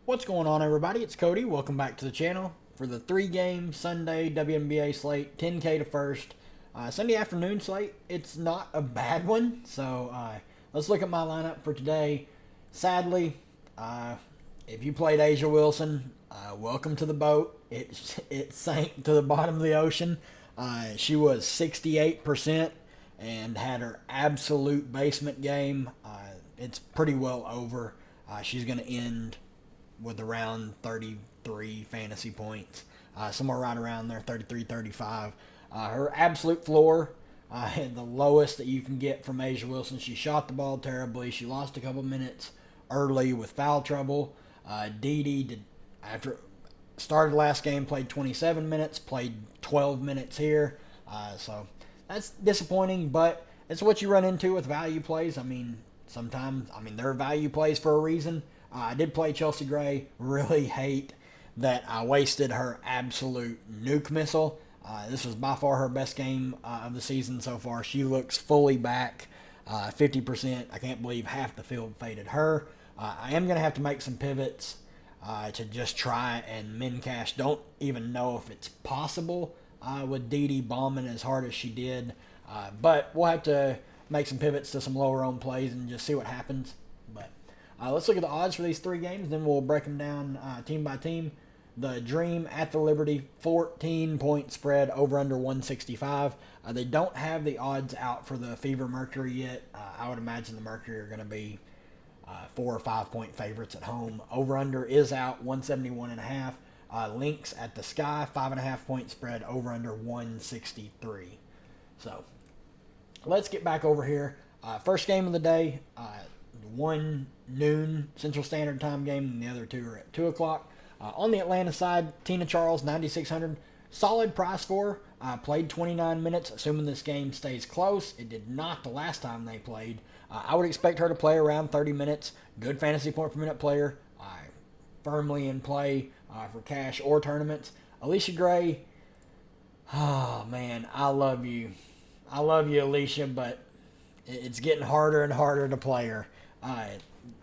What's going on, everybody? It's Cody. Welcome back to the channel for the three-game Sunday WNBA slate, 10K to first. Sunday afternoon slate. It's not a bad one, so let's look at my lineup for today. Sadly, if you played Asia Wilson, welcome to the boat. It sank to the bottom of the ocean. She was 68% and had her absolute basement game. It's pretty well over. She's going to end with around 33 fantasy points, somewhere right around there, 33, 35. Her absolute floor, the lowest that you can get from Asia Wilson. She shot the ball terribly. She lost a couple minutes early with foul trouble. Dee did, after started last game, played 27 minutes, played 12 minutes here. So that's disappointing, but it's what you run into with value plays. Sometimes, they're value plays for a reason. I did play Chelsea Gray. Really hate that I wasted her absolute nuke missile. This was by far her best game of the season so far. She looks fully back, 50%. I can't believe half the field faded her. I am going to have to make some pivots to just try and min cash. Don't even know if it's possible with Dee bombing as hard as she did. But we'll have to make some pivots to some lower owned plays and just see what happens. But let's look at the odds for these three games, then we'll break them down team by team. The Dream at the Liberty, 14-point spread, over under 165. They don't have the odds out for the Fever Mercury yet. I would imagine the Mercury are going to be 4 or 5 point favorites at home. Over under is out, 171.5. Lynx at the Sky, 5.5 point spread, over under 163. So let's get back over here. First game of the day, 1 noon Central Standard Time game, and the other two are at 2 o'clock. On the Atlanta side, Tina Charles, 9,600. Solid price for her. Played 29 minutes, assuming this game stays close. It did not the last time they played. I would expect her to play around 30 minutes. Good fantasy point per minute player. Firmly in play for cash or tournaments. Alicia Gray, oh man, I love you. I love you, Alicia, but it's getting harder and harder to play her.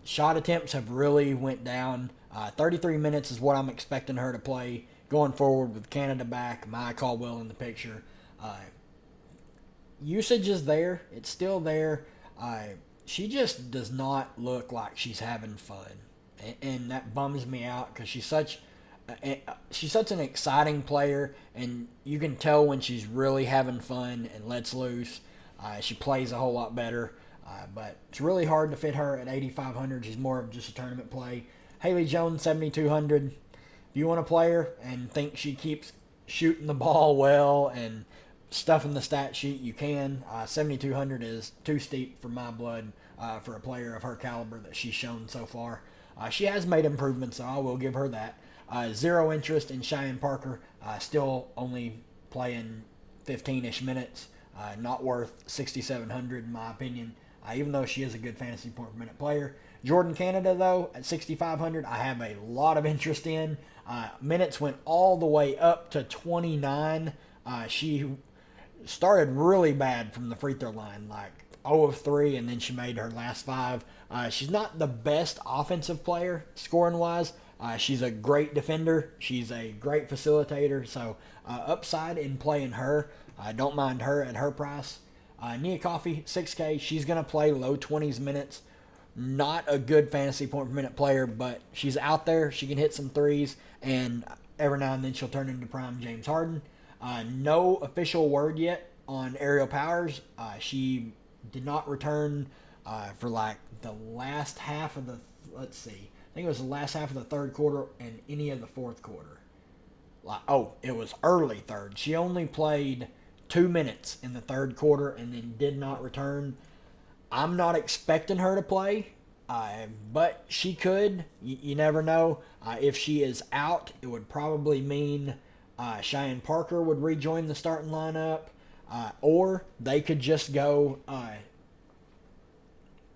Shot attempts have really went down. 33 minutes is what I'm expecting her to play going forward with Canada back, Maya Caldwell in the picture. Usage is there. It's still there. She just does not look like she's having fun. And that bums me out because she's such an exciting player, and you can tell when she's really having fun and lets loose. She plays a whole lot better. But it's really hard to fit her at 8,500. She's more of just a tournament play. Haley Jones, 7,200. If you want to play her and think she keeps shooting the ball well and stuffing the stat sheet, you can. 7,200 is too steep for my blood for a player of her caliber that she's shown so far. She has made improvements, so I will give her that. Zero interest in Cheyenne Parker. Still only playing 15-ish minutes. Not worth 6,700 in my opinion. Even though she is a good fantasy point per minute player. Jordan Canada, though, at 6,500, I have a lot of interest in. Minutes went all the way up to 29. She started really bad from the free throw line, like 0 of 3, and then she made her last 5. She's not the best offensive player, scoring-wise. She's a great defender. She's a great facilitator, so upside in playing her. I don't mind her at her price. Nia Coffey, 6K. She's going to play low 20s minutes. Not a good fantasy point per minute player, but she's out there. She can hit some threes, and every now and then she'll turn into prime James Harden. No official word yet on Aerial Powers. She did not return for like the last half of the, let's see, I think it was the last half of the third quarter and any of the fourth quarter. It was early third. She only played 2 minutes in the third quarter and then did not return. I'm not expecting her to play, but she could. You never know. If she is out, it would probably mean Cheyenne Parker would rejoin the starting lineup, or they could just go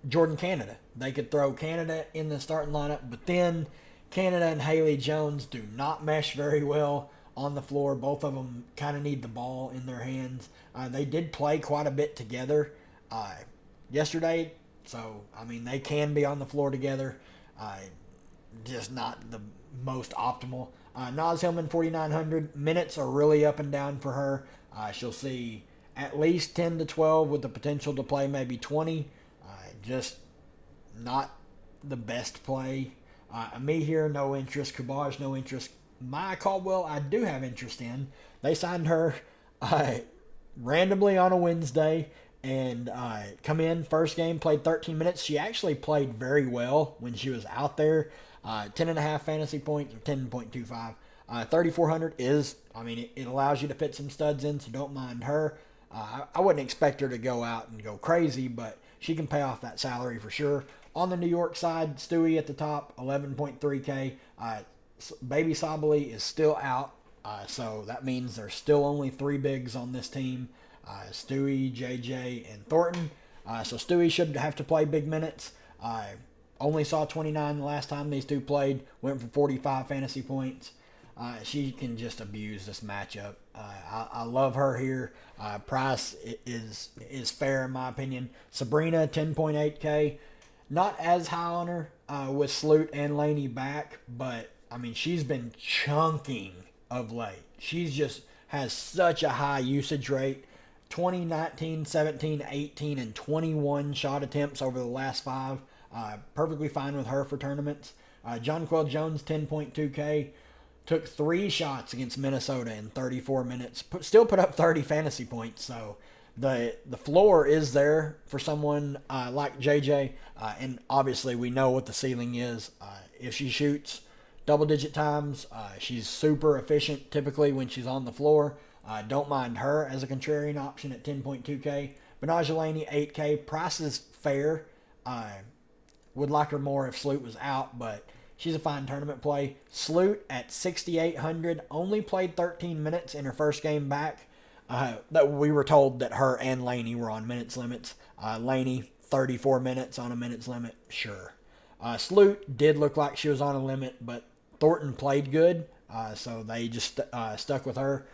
Jordan Canada. They could throw Canada in the starting lineup, but then Canada and Haley Jones do not mesh very well on the floor. Both of them kind of need the ball in their hands. They did play quite a bit together yesterday, so, they can be on the floor together. just not the most optimal. Naz Hillman, 4,900. Minutes are really up and down for her. She'll see at least 10 to 12 with the potential to play maybe 20. Just not the best play. Me here, no interest. Kabaj, no interest. Maya Caldwell, I do have interest in. They signed her randomly on a Wednesday and come in. First game, played 13 minutes. She actually played very well when she was out there. 10.5 fantasy points, or 10.25. 3,400 is, it allows you to fit some studs in, so don't mind her. I wouldn't expect her to go out and go crazy, but she can pay off that salary for sure. On the New York side, Stewie at the top, 11.3K. Baby Sabali is still out, so that means there's still only 3 bigs on this team. Stewie, JJ, and Thornton. So Stewie should have to play big minutes. Only saw 29 the last time these two played. Went for 45 fantasy points. She can just abuse this matchup. I love her here. Price is fair in my opinion. Sabrina, 10.8K. Not as high on her with Sloot and Laney back, but she's been chunking of late. She's just has such a high usage rate. 20, 19, 17, 18, and 21 shot attempts over the last 5. Perfectly fine with her for tournaments. Jonquel Jones, 10.2K. Took 3 shots against Minnesota in 34 minutes. Still put up 30 fantasy points. So the floor is there for someone like JJ. And obviously we know what the ceiling is. If she shoots double-digit times, she's super efficient typically when she's on the floor. Don't mind her as a contrarian option at 10.2K. Benaja Laney, 8K. Price is fair. Would like her more if Sloot was out, but she's a fine tournament play. Sloot at 6,800. Only played 13 minutes in her first game back. That we were told that her and Laney were on minutes limits. Laney, 34 minutes on a minutes limit. Sure. Sloot did look like she was on a limit, but Thornton played good, so they just stuck with her.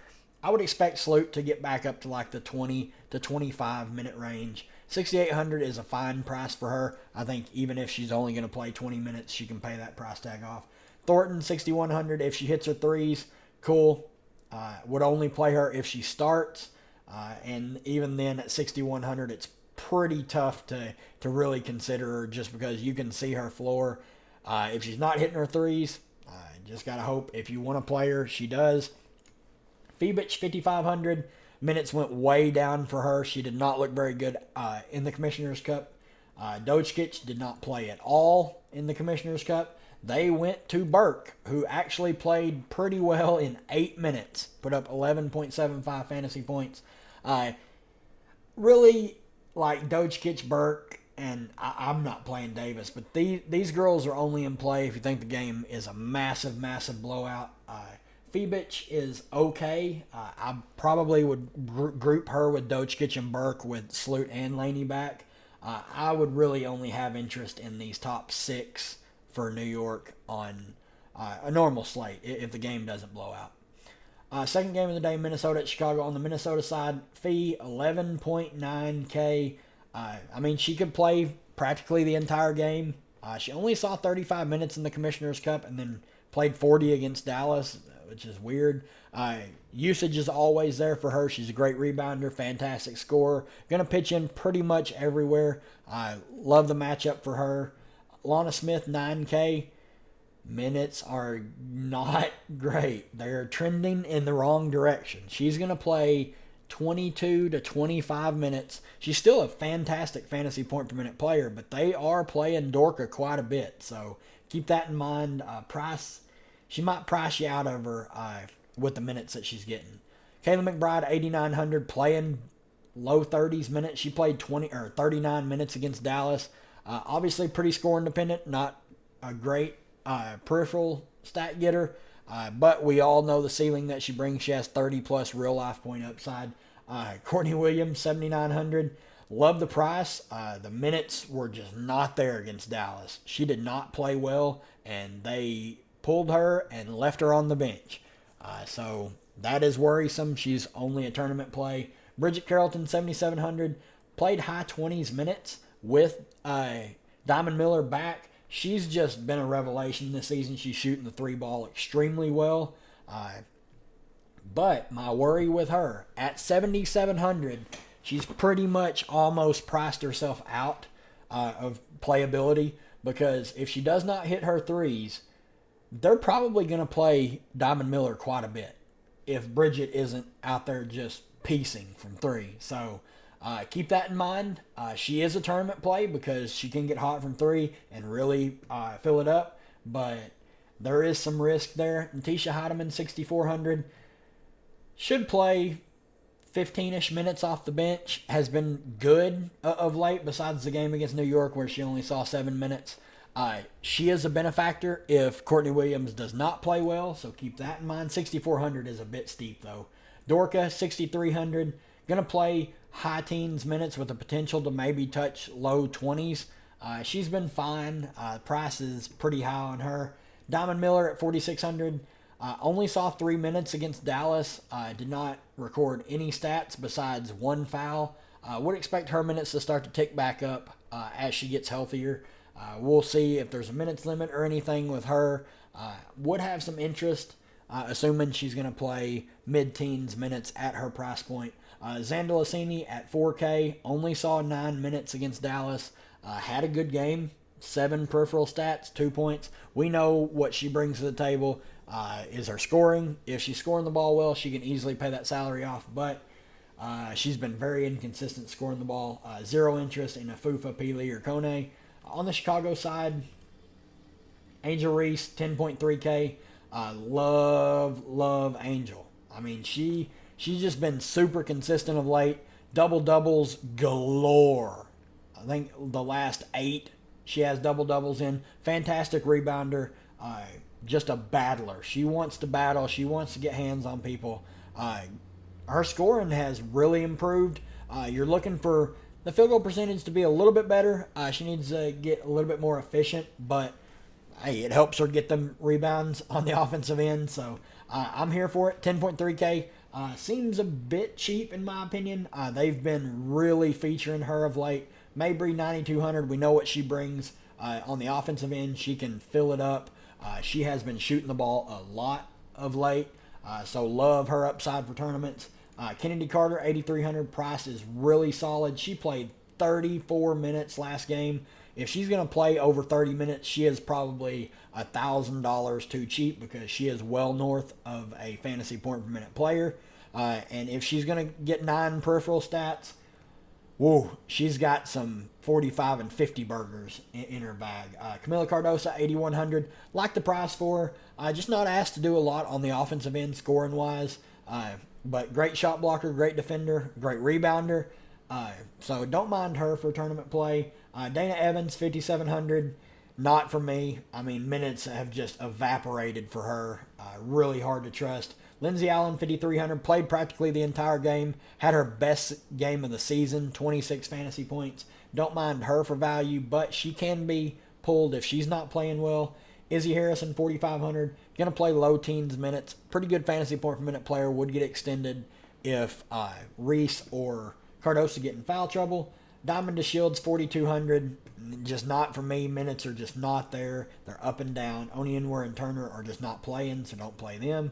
I would expect Sloot to get back up to like the 20 to 25 minute range. 6,800 is a fine price for her. I think even if she's only going to play 20 minutes, she can pay that price tag off. Thornton, 6,100. If she hits her threes, cool. Would only play her if she starts. And even then at 6,100, it's pretty tough to really consider her just because you can see her floor. If she's not hitting her threes, just got to hope if you want to play her, she does. Fibich, 5,500. Minutes went way down for her. She did not look very good in the Commissioner's Cup. Dojkic did not play at all in the Commissioner's Cup. They went to Burke, who actually played pretty well in 8 minutes. Put up 11.75 fantasy points. Really like Dojkic, Burke, and I'm not playing Davis, but these girls are only in play if you think the game is a massive, massive blowout. Fibich is okay. I probably would group her with Dojkic and Burke with Sloot and Laney back. I would really only have interest in these top 6 for New York on a normal slate if the game doesn't blow out. Second game of the day, Minnesota at Chicago. On the Minnesota side, fee 11.9K. She could play practically the entire game. She only saw 35 minutes in the Commissioner's Cup and then played 40 against Dallas, which is weird. Usage is always there for her. She's a great rebounder, fantastic scorer. Going to pitch in pretty much everywhere. I love the matchup for her. Lana Smith, 9K. Minutes are not great. They're trending in the wrong direction. She's going to play 22 to 25 minutes. She's still a fantastic fantasy point per minute player, but they are playing Dorka quite a bit. So keep that in mind. She might price you out of her with the minutes that she's getting. Kayla McBride, 8,900, playing low 30s minutes. She played 39 minutes against Dallas. Obviously pretty score independent, not a great peripheral stat getter, but we all know the ceiling that she brings. She has 30 plus real life point upside. Courtney Williams, 7,900. Love the price. The minutes were just not there against Dallas. She did not play well, and they pulled her and left her on the bench. So that is worrisome. She's only a tournament play. Bridget Carrollton, 7,700. Played high 20s minutes with Diamond Miller back. she's just been a revelation this season. She's shooting the three ball extremely well. But my worry with her, at 7,700, she's pretty much almost priced herself out of playability, because if she does not hit her threes, they're probably going to play Diamond Miller quite a bit if Bridget isn't out there just piecing from three. So keep that in mind. She is a tournament play because she can get hot from three and really fill it up, but there is some risk there. Natisha Heidemann, 6,400, should play 15-ish minutes off the bench, has been good of late, besides the game against New York where she only saw 7 minutes. She is a benefactor if Courtney Williams does not play well, so keep that in mind. 6,400 is a bit steep, though. Dorka, 6,300, going to play high teens minutes with the potential to maybe touch low 20s. She's been fine. Price is pretty high on her. Diamond Miller at 4,600. Only saw 3 minutes against Dallas. Did not record any stats besides 1 foul. Would expect her minutes to start to tick back up as she gets healthier. We'll see if there's a minutes limit or anything with her. Would have some interest, assuming she's going to play mid-teens minutes at her price point. Zandalasini at 4K. Only saw 9 minutes against Dallas. Had a good game. 7 peripheral stats, 2 points. We know what she brings to the table. Is her scoring. If she's scoring the ball well, she can easily pay that salary off, but she's been very inconsistent scoring the ball. Zero interest in Afufa, Pili, or Kone. On the Chicago side, Angel Reese, 10.3K. Love Angel. I mean, she's just been super consistent of late. Double-doubles galore. I think the last 8 she has double-doubles in. Fantastic rebounder. Just a battler. She wants to battle. She wants to get hands on people. Her scoring has really improved. You're looking for the field goal percentage to be a little bit better. She needs to get a little bit more efficient, but hey, it helps her get them rebounds on the offensive end. So I'm here for it. 10.3K. Seems a bit cheap in my opinion. They've been really featuring her of late. Mabry, 9,200. We know what she brings on the offensive end. She can fill it up. She has been shooting the ball a lot of late, so love her upside for tournaments. Kennedy Carter, 8,300. Price is really solid. She played 34 minutes last game. If she's going to play over 30 minutes, she is probably $1,000 too cheap, because she is well north of a fantasy point per minute player. And if she's going to get 9 peripheral stats, whoa, she's got some 45 and 50 burgers in her bag. Camila Cardosa, 8,100. Like the price for her. Just not asked to do a lot on the offensive end scoring-wise. But great shot blocker, great defender, great rebounder. So don't mind her for tournament play. Dana Evans, 5,700. Not for me. I mean, minutes have just evaporated for her. Really hard to trust. Lindsay Allen, 5,300, played practically the entire game. Had her best game of the season, 26 fantasy points. Don't mind her for value, but she can be pulled if she's not playing well. Izzy Harrison, 4,500, going to play low teens minutes. Pretty good fantasy point per minute player. Would get extended if Reese or Cardosa get in foul trouble. Diamond DeShields, 4,200. Just not for me. Minutes are just not there. They're up and down. Onyenwar and Turner are just not playing, so don't play them.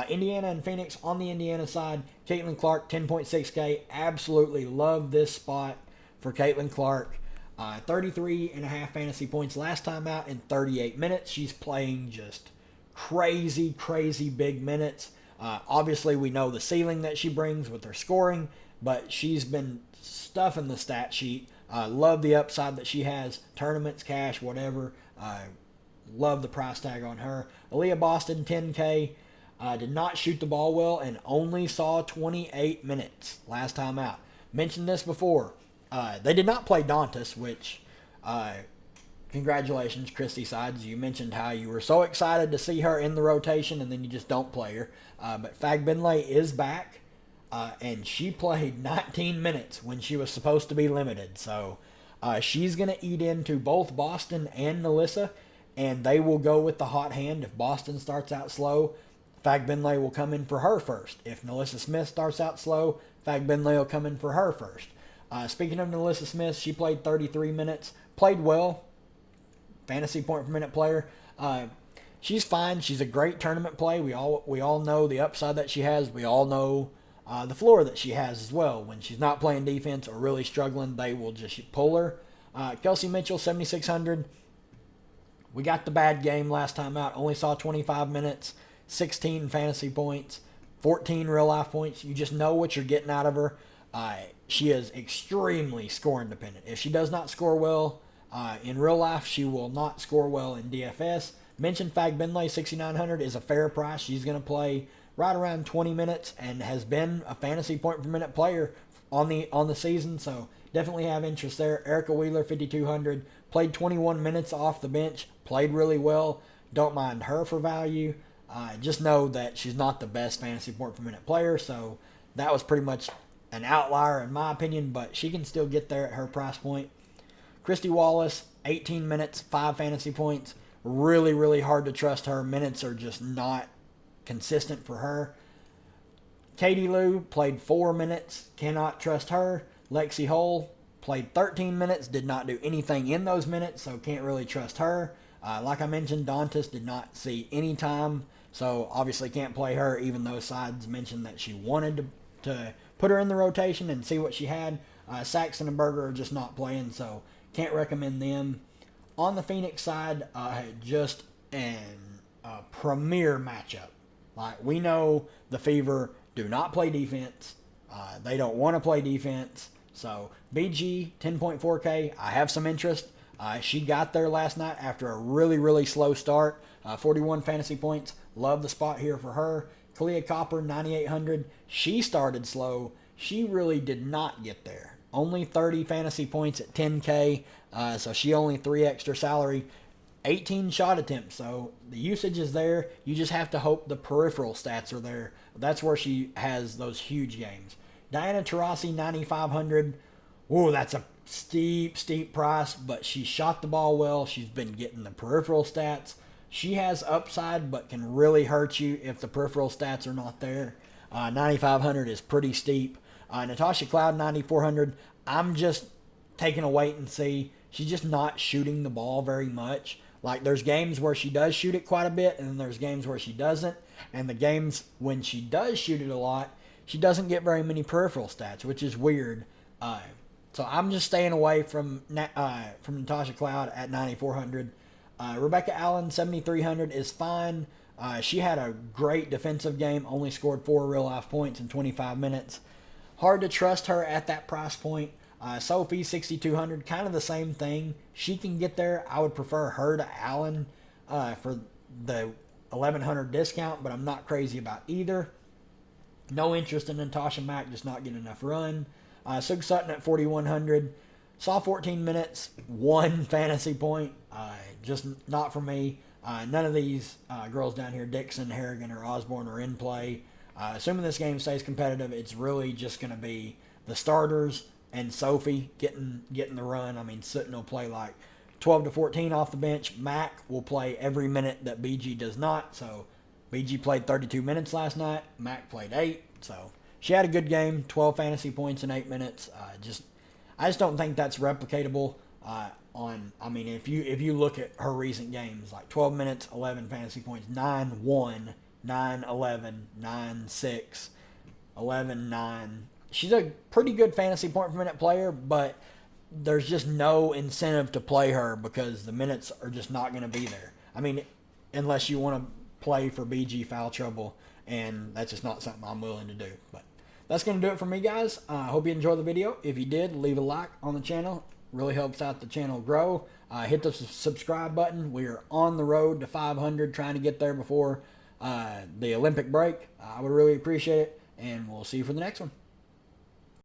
Indiana and Phoenix. On the Indiana side, Caitlin Clark, 10.6K. Absolutely love this spot for Caitlin Clark. 33.5 fantasy points last time out in 38 minutes. She's playing just crazy big minutes. Obviously, we know the ceiling that she brings with her scoring, but she's been stuffing the stat sheet. Love the upside that she has. Tournaments, cash, whatever. Love the price tag on her. Aaliyah Boston, 10K. Did not shoot the ball well and only saw 28 minutes last time out. Mentioned this before. They did not play Dantas, which, congratulations, Christy Sides. You mentioned how you were so excited to see her in the rotation and then you just don't play her. But Fagbinlay is back, and she played 19 minutes when she was supposed to be limited. So she's going to eat into both Boston and Nalissa, and they will go with the hot hand. If Boston starts out slow, Fagbinlay will come in for her first. If Nalissa Smith starts out slow, Fagbinlay will come in for her first. Speaking of Nalissa Smith, she played 33 minutes, played well, fantasy point per minute player. She's fine. She's a great tournament play. We all know the upside that she has. We all know the floor that she has as well. When she's not playing defense or really struggling, they will just pull her. Kelsey Mitchell, 7,600. We got the bad game last time out. Only saw 25 minutes, 16 fantasy points, 14 real life points. You just know what you're getting out of her. She is extremely scoring dependent. If she does not score well in real life, she will not score well in DFS. Mentioned Fagbenley, 6,900 is a fair price. She's going to play right around 20 minutes and has been a fantasy point per minute player on the season. So definitely have interest there. Erica Wheeler, 5,200, played 21 minutes off the bench, played really well. Don't mind her for value. Just know that she's not the best fantasy point per minute player. So that was pretty much an outlier in my opinion, but she can still get there at her price point. Christy Wallace, 18 minutes, 5 fantasy points. Really, really hard to trust her. Minutes are just not consistent for her. Katie Lou played 4 minutes. Cannot trust her. Lexi Hull played 13 minutes. Did not do anything in those minutes, so can't really trust her. Like I mentioned, Dantas did not see any time, so obviously can't play her, even though Sides mentioned that she wanted to put her in the rotation and see what she had. Saxon and Berger are just not playing, so can't recommend them. On the Phoenix side, just a premier matchup. Like, we know the Fever do not play defense. They don't want to play defense. So BG, 10.4K, I have some interest. She got there last night after a really, really slow start. 41 fantasy points. Love the spot here for her. Kalia Copper, 9,800. She started slow. She really did not get there. Only 30 fantasy points at 10K. So she only 3 extra salary. 18 shot attempts. So the usage is there. You just have to hope the peripheral stats are there. That's where she has those huge games. Diana Taurasi, 9,500. Ooh, that's a steep price, but she shot the ball well. She's been getting the peripheral stats. She has upside, but can really hurt you if the peripheral stats are not there. 9,500 is pretty steep. Natasha Cloud, 9,400. I'm just taking a wait and see. She's just not shooting the ball very much. Like, there's games where she does shoot it quite a bit, and then there's games where she doesn't. And the games when she does shoot it a lot, she doesn't get very many peripheral stats, which is weird. So I'm just staying away from Natasha Cloud at 9,400. Rebecca Allen, 7,300 is fine. She had a great defensive game, only scored 4 real-life points in 25 minutes. Hard to trust her at that price point. Sophie, 6,200, kind of the same thing. She can get there. I would prefer her to Allen for the 1,100 discount, but I'm not crazy about either. No interest in Natasha Mack, just not getting enough run. Sug Sutton at 4,100. Saw 14 minutes, 1 fantasy point. Just not for me. None of these girls down here, Dixon, Harrigan, or Osborne, are in play. Assuming this game stays competitive, it's really just going to be the starters and Sophie getting the run. I mean, Sutton will play like 12 to 14 off the bench. Mac will play every minute that BG does not. So BG played 32 minutes last night. Mac played 8. So she had a good game, 12 fantasy points in 8 minutes. I just don't think that's replicatable. If you look at her recent games, like 12 minutes, 11 fantasy points, 9-1, 9-11, 9-6, 11-9. She's a pretty good fantasy point per minute player, but there's just no incentive to play her because the minutes are just not going to be there. I mean, unless you want to play for BG foul trouble, and that's just not something I'm willing to do. But that's going to do it for me, guys. I hope you enjoyed the video. If you did, leave a like on the channel. Really helps out the channel grow. Hit the subscribe button. We are on the road to 500, trying to get there before the Olympic break. I would really appreciate it, and we'll see you for the next one.